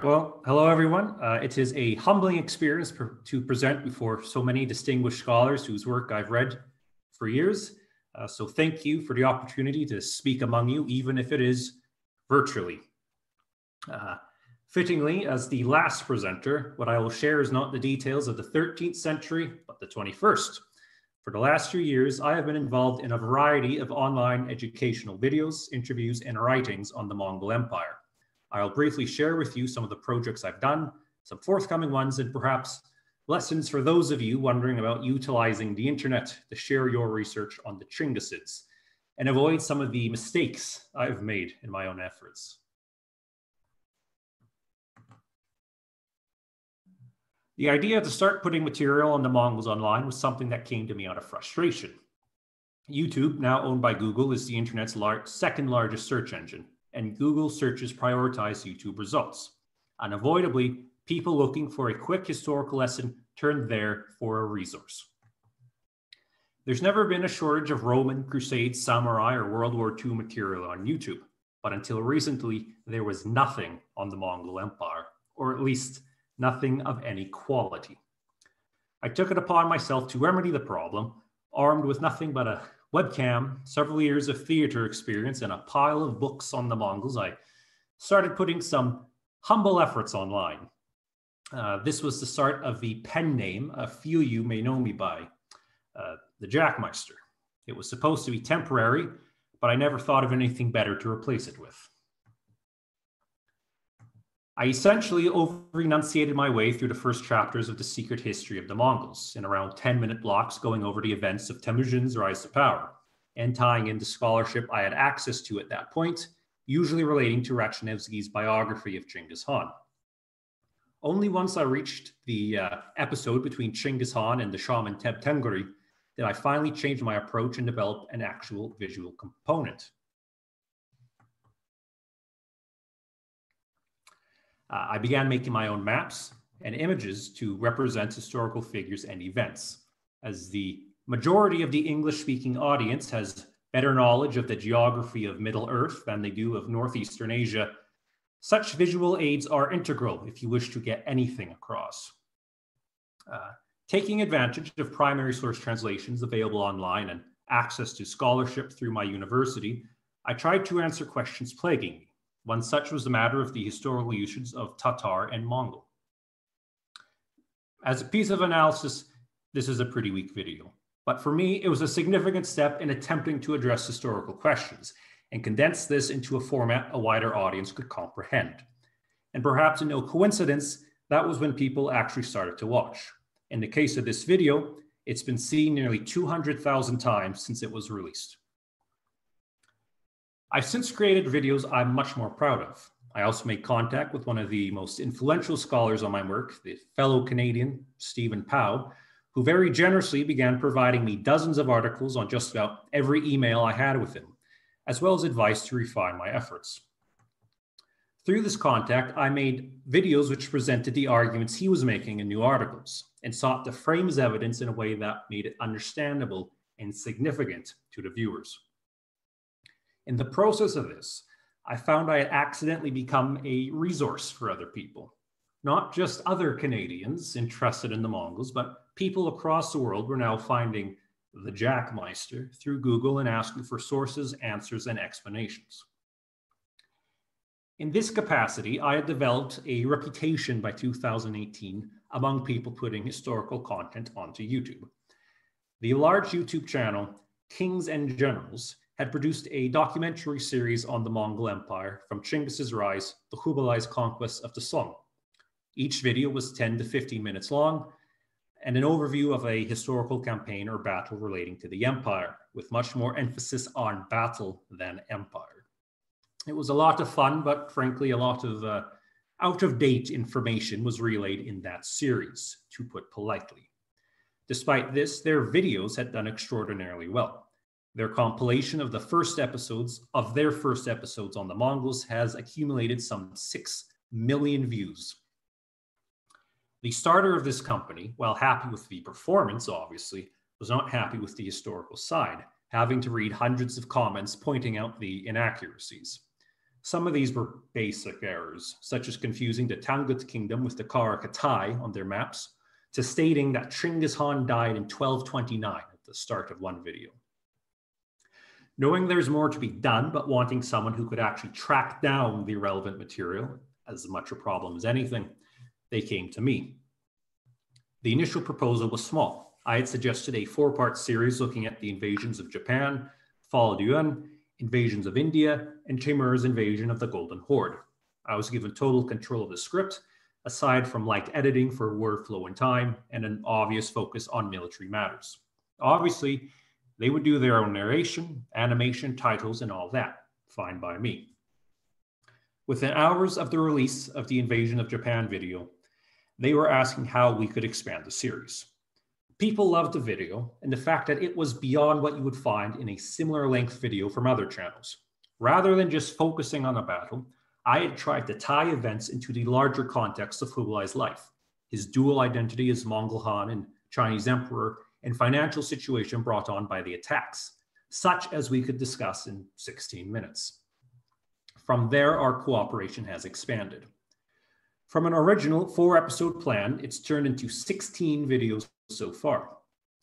Well, hello everyone. It is a humbling experience to present before so many distinguished scholars whose work I've read for years. So thank you for the opportunity to speak among you, even if it is virtually. Fittingly, as the last presenter, what I will share is not the details of the 13th century, but the 21st. For the last few years, I have been involved in a variety of online educational videos, interviews, and writings on the Mongol Empire. I'll briefly share with you some of the projects I've done, some forthcoming ones, and perhaps lessons for those of you wondering about utilizing the internet to share your research on the Chingisids and avoid some of the mistakes I've made in my own efforts. The idea to start putting material on the Mongols online was something that came to me out of frustration. YouTube, now owned by Google, is the internet's second largest search engine, and Google searches prioritize YouTube results. Unavoidably, people looking for a quick historical lesson turn there for a resource. There's never been a shortage of Roman, Crusade, Samurai, or World War II material on YouTube, but until recently, there was nothing on the Mongol Empire, or at least nothing of any quality. I took it upon myself to remedy the problem, armed with nothing but a webcam, several years of theater experience, and a pile of books on the Mongols. I started putting some humble efforts online. This was the start of the pen name a few of you may know me by, the Jackmeister. It was supposed to be temporary, but I never thought of anything better to replace it with. I essentially over-enunciated my way through the first chapters of the secret history of the Mongols in around 10-minute blocks, going over the events of Temujin's rise to power and tying into scholarship I had access to at that point, usually relating to Rachinevsky's biography of Chinggis Khan. Only once I reached the episode between Chinggis Khan and the shaman Teb-Tengri did I finally change my approach and develop an actual visual component. I began making my own maps and images to represent historical figures and events. As the majority of the English-speaking audience has better knowledge of the geography of Middle Earth than they do of Northeastern Asia, such visual aids are integral if you wish to get anything across. Taking advantage of primary source translations available online and access to scholarship through my university, I tried to answer questions plaguing me. One such was the matter of the historical usage of Tatar and Mongol. As a piece of analysis, this is a pretty weak video. But for me, it was a significant step in attempting to address historical questions and condense this into a format a wider audience could comprehend. And perhaps in no coincidence, that was when people actually started to watch. In the case of this video, it's been seen nearly 200,000 times since it was released. I've since created videos I'm much more proud of. I also made contact with one of the most influential scholars on my work, the fellow Canadian, Stephen Pow, who very generously began providing me dozens of articles on just about every email I had with him, as well as advice to refine my efforts. Through this contact, I made videos which presented the arguments he was making in new articles and sought to frame his evidence in a way that made it understandable and significant to the viewers. In the process of this, I found I had accidentally become a resource for other people, not just other Canadians interested in the Mongols, but people across the world were now finding the Jackmeister through Google and asking for sources, answers, and explanations. In this capacity, I had developed a reputation by 2018 among people putting historical content onto YouTube. The large YouTube channel, Kings and Generals, had produced a documentary series on the Mongol Empire from Chinggis's rise to Kublai's conquest of the Song. Each video was 10 to 15 minutes long and an overview of a historical campaign or battle relating to the empire, with much more emphasis on battle than empire. It was a lot of fun, but frankly, a lot of out-of-date information was relayed in that series, to put politely. Despite this, their videos had done extraordinarily well. Their compilation of their first episodes on the Mongols has accumulated some 6 million views. The starter of this company, while happy with the performance, obviously, was not happy with the historical side, having to read hundreds of comments pointing out the inaccuracies. Some of these were basic errors, such as confusing the Tangut kingdom with the Kara-Katai on their maps, to stating that Chinggis Khan died in 1229 at the start of one video. Knowing there's more to be done, but wanting someone who could actually track down the relevant material, as much a problem as anything, they came to me. The initial proposal was small. I had suggested a 4-part series looking at the invasions of Japan, Fall of Yuan, invasions of India, and Timur's invasion of the Golden Horde. I was given total control of the script, aside from light editing for word flow and time, and an obvious focus on military matters. Obviously, they would do their own narration, animation, titles, and all that. Fine by me. Within hours of the release of the Invasion of Japan video, they were asking how we could expand the series. People loved the video and the fact that it was beyond what you would find in a similar length video from other channels. Rather than just focusing on a battle, I had tried to tie events into the larger context of Kublai's life, his dual identity as Mongol Khan and Chinese emperor, and financial situation brought on by the attacks, such as we could discuss in 16 minutes. From there, our cooperation has expanded. From an original 4-episode plan, it's turned into 16 videos so far.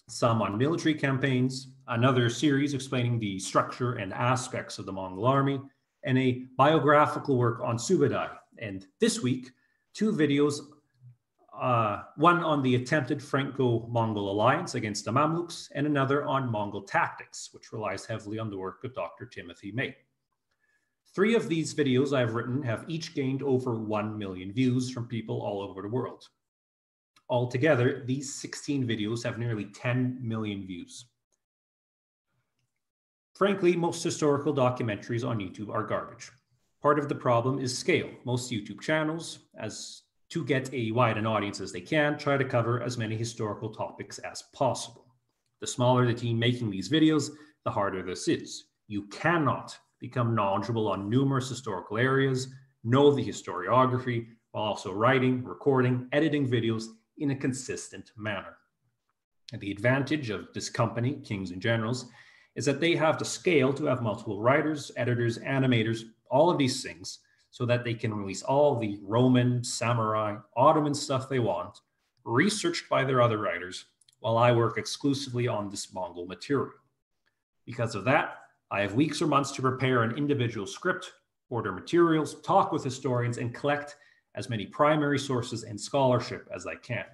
Some on military campaigns, another series explaining the structure and aspects of the Mongol army, and a biographical work on Subadai. And this week, 2 videos, one on the attempted Franco-Mongol alliance against the Mamluks, and another on Mongol tactics, which relies heavily on the work of Dr. Timothy May. 3 of these videos I've written have each gained over 1 million views from people all over the world. Altogether, these 16 videos have nearly 10 million views. Frankly, most historical documentaries on YouTube are garbage. Part of the problem is scale. Most YouTube channels, as to get a wide an audience as they can, try to cover as many historical topics as possible. The smaller the team making these videos, the harder this is. You cannot become knowledgeable on numerous historical areas, know the historiography, while also writing, recording, editing videos in a consistent manner. And the advantage of this company, Kings and Generals, is that they have the scale to have multiple writers, editors, animators, all of these things, so that they can release all the Roman, samurai, Ottoman stuff they want, researched by their other writers, while I work exclusively on this Mongol material. Because of that, I have weeks or months to prepare an individual script, order materials, talk with historians, and collect as many primary sources and scholarship as I can.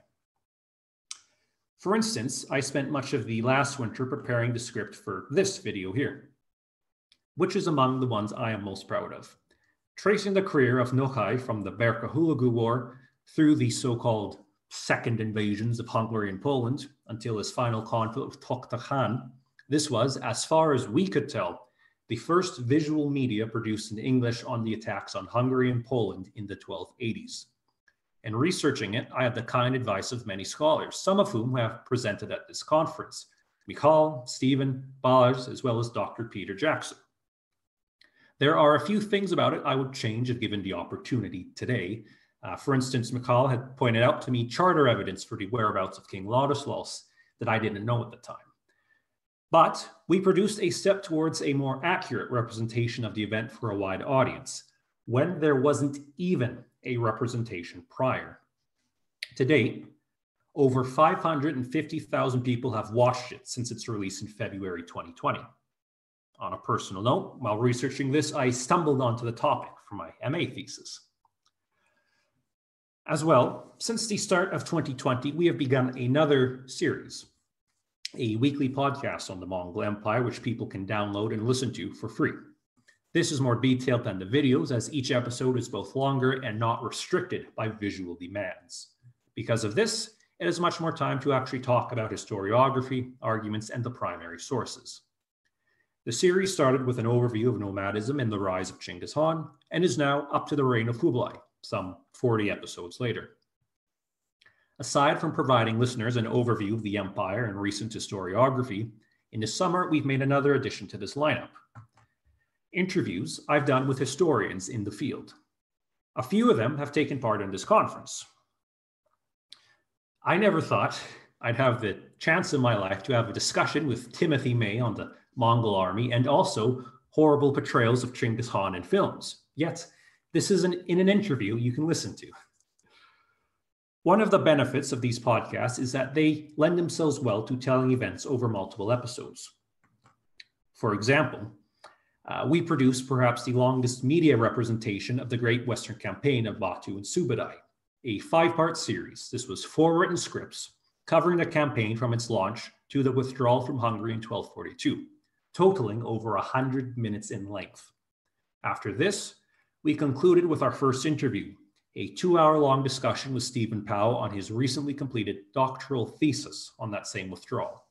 For instance, I spent much of the last winter preparing the script for this video here, which is among the ones I am most proud of. Tracing the career of Nogai from the Berka-Hulagu War through the so-called second invasions of Hungary and Poland until his final conflict with Tokhta Khan, this was, as far as we could tell, the first visual media produced in English on the attacks on Hungary and Poland in the 1280s. In researching it, I had the kind advice of many scholars, some of whom have presented at this conference: Michal, Stephen, Balazs, as well as Dr. Peter Jackson. There are a few things about it I would change if given the opportunity today. For instance, Michal had pointed out to me charter evidence for the whereabouts of King Ladislaus that I didn't know at the time. But we produced a step towards a more accurate representation of the event for a wide audience, when there wasn't even a representation prior. To date, over 550,000 people have watched it since its release in February 2020. On a personal note, while researching this, I stumbled onto the topic for my MA thesis. As well, since the start of 2020, we have begun another series, a weekly podcast on the Mongol Empire, which people can download and listen to for free. This is more detailed than the videos, as each episode is both longer and not restricted by visual demands. Because of this, it has much more time to actually talk about historiography, arguments, and the primary sources. The series started with an overview of nomadism and the rise of Chinggis Khan, and is now up to the reign of Kublai, some 40 episodes later. Aside from providing listeners an overview of the empire and recent historiography, in the summer we've made another addition to this lineup: interviews I've done with historians in the field. A few of them have taken part in this conference. I never thought I'd have the chance in my life to have a discussion with Timothy May on the Mongol army and also horrible portrayals of Chinggis Khan in films. Yet, this is in an interview you can listen to. One of the benefits of these podcasts is that they lend themselves well to telling events over multiple episodes. For example, we produced perhaps the longest media representation of the Great Western Campaign of Batu and Subadai, a 5-part series. This was 4 written scripts covering the campaign from its launch to the withdrawal from Hungary in 1242, totaling over 100 minutes in length. After this, we concluded with our first interview, a 2-hour-long discussion with Stephen Powell on his recently completed doctoral thesis on that same withdrawal.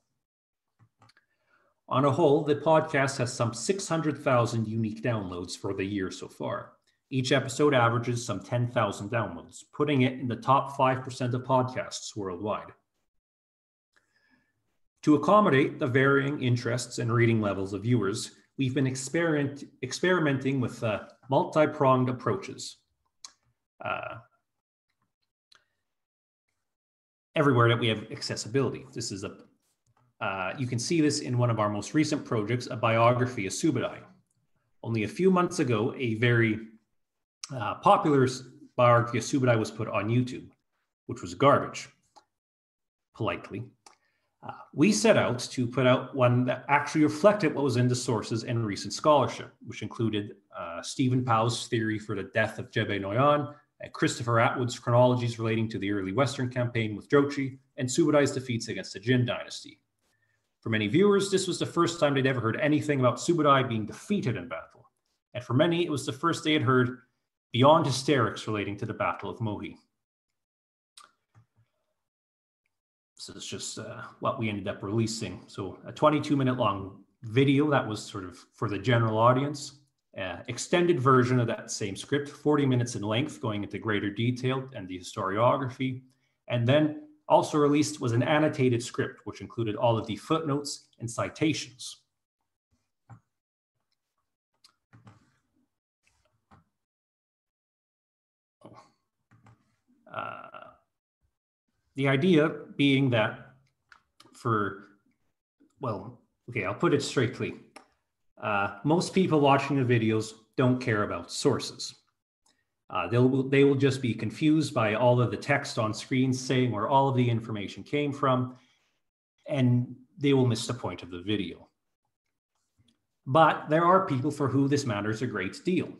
On a whole, the podcast has some 600,000 unique downloads for the year so far. Each episode averages some 10,000 downloads, putting it in the top 5% of podcasts worldwide. To accommodate the varying interests and reading levels of viewers, we've been experimenting with multi-pronged approaches. Everywhere that we have accessibility. This is you can see this in one of our most recent projects, a biography of Subadai. Only a few months ago, a very popular biography of Subadai was put on YouTube, which was garbage, politely. We set out to put out one that actually reflected what was in the sources and recent scholarship, which included Stephen Powell's theory for the death of Jebe Noyan, and Christopher Atwood's chronologies relating to the early Western campaign with Jochi, and Subadai's defeats against the Jin dynasty. For many viewers, this was the first time they'd ever heard anything about Subadai being defeated in battle. And for many, it was the first they had heard beyond hysterics relating to the Battle of Mohi. This is just what we ended up releasing. So a 22-minute long video that was sort of for the general audience. Extended version of that same script, 40 minutes in length, going into greater detail and the historiography. And then also released was an annotated script, which included all of the footnotes and citations. The idea being that I'll put it straightly. Most people watching the videos don't care about sources. They will just be confused by all of the text on screen saying where all of the information came from, and they will miss the point of the video. But there are people for who this matters a great deal.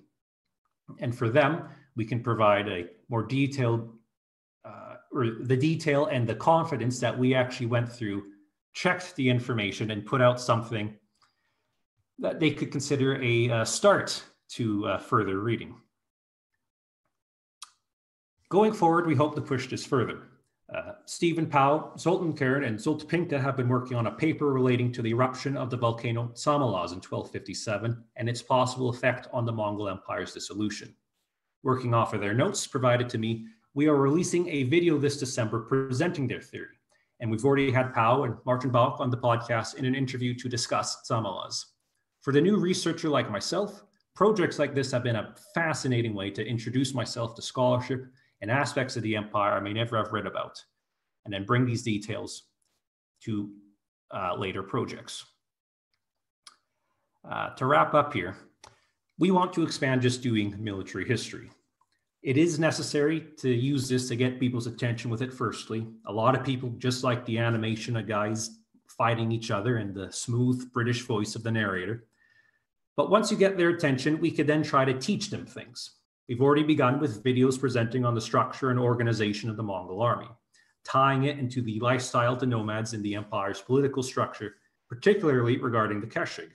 And for them, we can provide a more detailed, or the detail and the confidence that we actually went through, checked the information, and put out something that they could consider a start to further reading. Going forward, we hope to push this further. Stephen Powell, Zoltan Kern, and Zsolt Pinka have been working on a paper relating to the eruption of the volcano Tsamalaz in 1257 and its possible effect on the Mongol Empire's dissolution. Working off of their notes provided to me, we are releasing a video this December presenting their theory. And we've already had Powell and Martin Bauch on the podcast in an interview to discuss Tsamalaz. For the new researcher like myself, projects like this have been a fascinating way to introduce myself to scholarship and aspects of the empire I may never have read about, and then bring these details to later projects. To wrap up here, we want to expand just doing military history. It is necessary to use this to get people's attention with it firstly. A lot of people just like the animation of guys fighting each other and the smooth British voice of the narrator. But once you get their attention, we could then try to teach them things. We've already begun with videos presenting on the structure and organization of the Mongol army, tying it into the lifestyle of the nomads in the empire's political structure, particularly regarding the Keshig.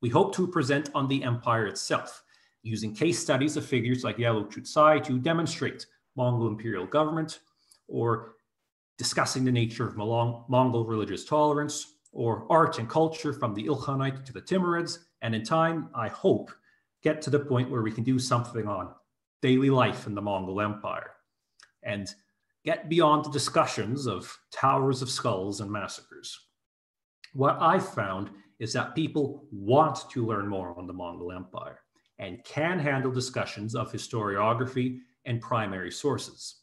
We hope to present on the empire itself, using case studies of figures like Yellow Chutsai to demonstrate Mongol imperial government, or discussing the nature of Mongol religious tolerance, or art and culture from the Ilkhanate to the Timurids, and in time, I hope, get to the point where we can do something on daily life in the Mongol Empire, and get beyond the discussions of towers of skulls and massacres. What I've found is that people want to learn more on the Mongol Empire and can handle discussions of historiography and primary sources.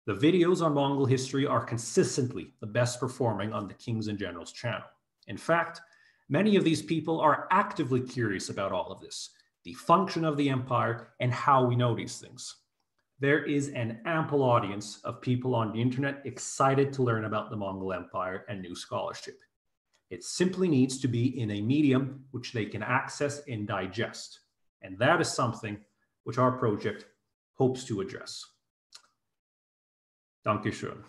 The videos on Mongol history are consistently the best performing on the Kings and Generals channel. In fact, many of these people are actively curious about all of this, the function of the empire, and how we know these things. There is an ample audience of people on the internet excited to learn about the Mongol Empire and new scholarship. It simply needs to be in a medium which they can access and digest. And that is something which our project hopes to address. Danke schön.